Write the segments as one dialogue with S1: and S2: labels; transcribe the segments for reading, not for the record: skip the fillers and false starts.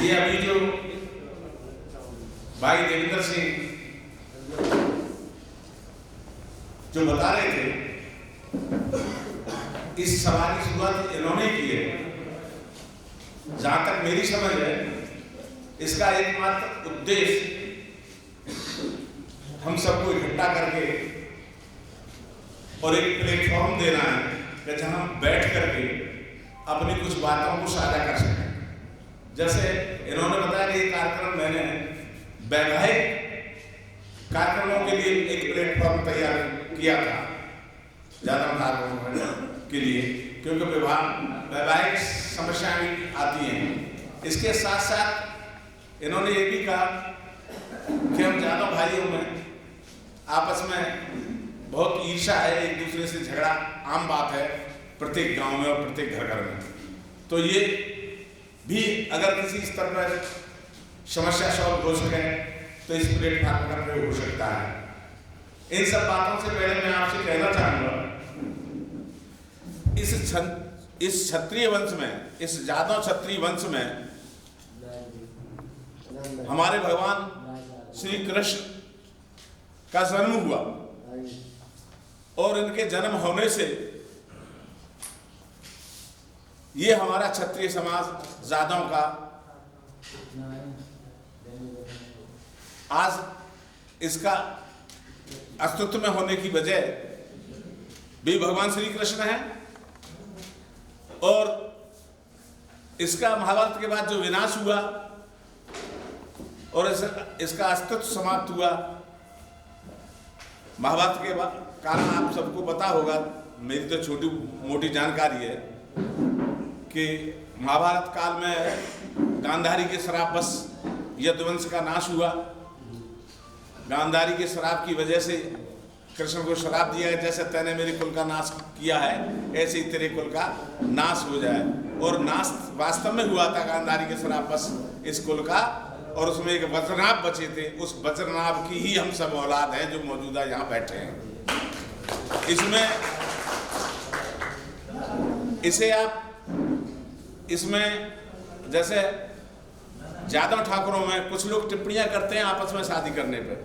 S1: ये अभी जो भाई देवेंद्र सिंह जो बता रहे थे, इस सवाल की शुरुआत इन्होंने की है। जहां तक मेरी समझ है, इसका एकमात्र उद्देश्य हम सबको इकट्ठा करके और एक प्लेटफॉर्म देना है कि जहां हम बैठ करके अपनी कुछ बातों को साझा कर सकें। जैसे इन्होंने बताया कि ये कार्यक्रम मैंने वैवाहिक कार्यक्रमों के लिए एक प्लेटफॉर्म तैयार किया था, जादव ठाकुर के लिए, क्योंकि वैवाहिक समस्याएं भी आती हैं। इसके साथ साथ इन्होंने ये भी कहा कि हम जादव भाइयों में आपस में बहुत ईर्ष्या है, एक दूसरे से झगड़ा आम बात है प्रत्येक गांव में और प्रत्येक घर घर में। तो ये भी अगर किसी स्तर पर समस्या सॉल्व हो सके तो इस प्लेटफॉर्म का प्रयोग हो सकता है। इन सब बातों से पहले मैं आपसे कहना चाहूंगा, इस क्षत्रिय वंश में, इस जादव क्षत्रिय वंश में हमारे भगवान श्री कृष्ण का जन्म हुआ और इनके जन्म होने से ये हमारा क्षत्रिय समाज जादव का आज इसका अस्तित्व में होने की वजह भी भगवान श्री कृष्ण है। और इसका महाभारत के बाद जो विनाश हुआ और इसका अस्तित्व समाप्त हुआ, महाभारत के कारण आप सबको पता होगा, मेरी तो छोटी मोटी जानकारी है कि महाभारत काल में गांधारी के श्रापवश यदुवंश का नाश हुआ। गांधारी के श्राप की वजह से कृष्ण को श्राप दिया है, जैसे तैने मेरे कुल का नाश किया है ऐसे ही तेरे कुल का नाश हो जाए। और नाश वास्तव में हुआ था गांधारी के श्रापवश इस कुल का, और उसमें एक वज्रनाभ बचे थे। उस वज्रनाभ की ही हम सब औलाद हैं जो मौजूदा यहाँ बैठे हैं। इसमें जैसे जादव ठाकुरों में कुछ लोग टिप्पणियां करते हैं आपस में शादी करने पर,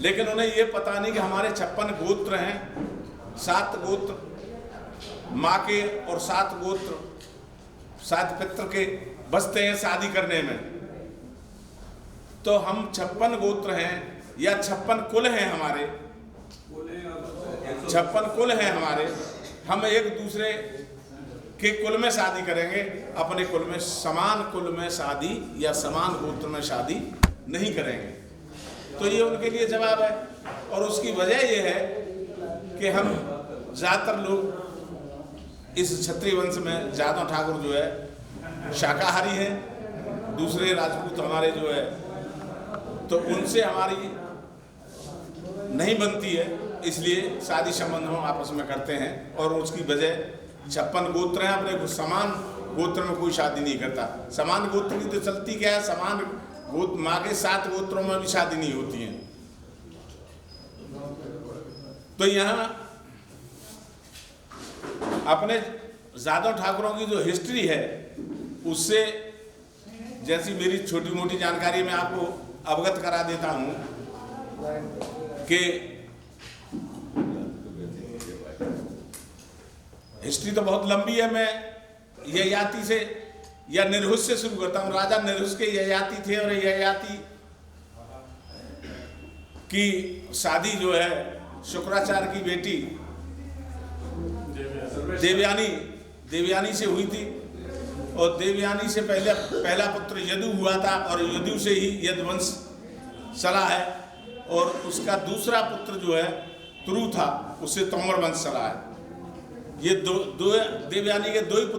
S1: लेकिन उन्हें ये पता नहीं कि हमारे 56 गोत्र हैं, 7 गोत्र माँ के और 7 गोत्र 7 पित्र के बसते हैं शादी करने में। तो हम 56 गोत्र हैं या 56 कुल हैं, हमारे 56 कुल हैं हमारे। हम एक दूसरे के कुल में शादी करेंगे, अपने कुल में, समान कुल में शादी या समान गोत्र में शादी नहीं करेंगे। तो ये उनके लिए जवाब है। और उसकी वजह ये है कि हम ज़्यादातर लोग इस क्षत्रिय वंश में, जादव ठाकुर जो है शाकाहारी हैं, दूसरे राजपूत हमारे जो है तो उनसे हमारी नहीं बनती है, इसलिए शादी संबंध हम आपस में करते हैं। और उसकी वजह 56 गोत्र हैं, अपने समान गोत्र में कोई शादी नहीं करता। समान गोत्र की तो चलती क्या है, समान गोत्र माँ के 7 गोत्रों में भी शादी नहीं होती है। तो यहाँ अपने जादव ठाकुरों की जो हिस्ट्री है उससे, जैसी मेरी छोटी मोटी जानकारी मैं आपको अवगत करा देता हूँ कि हिस्ट्री तो बहुत लंबी है। मैं ययाति से या निर्हुस से शुरू करता हूँ। राजा निर्हुस के ययाति थे और ययाति की शादी जो है शुक्राचार्य की बेटी देवयानी से हुई थी। और देवयानी से पहला पुत्र यदु हुआ था और यदु से ही यदुवंश चला है। और उसका दूसरा पुत्र जो है तुरु था, उससे तोमर वंश चला है। ये दो देवयानी के 2 ही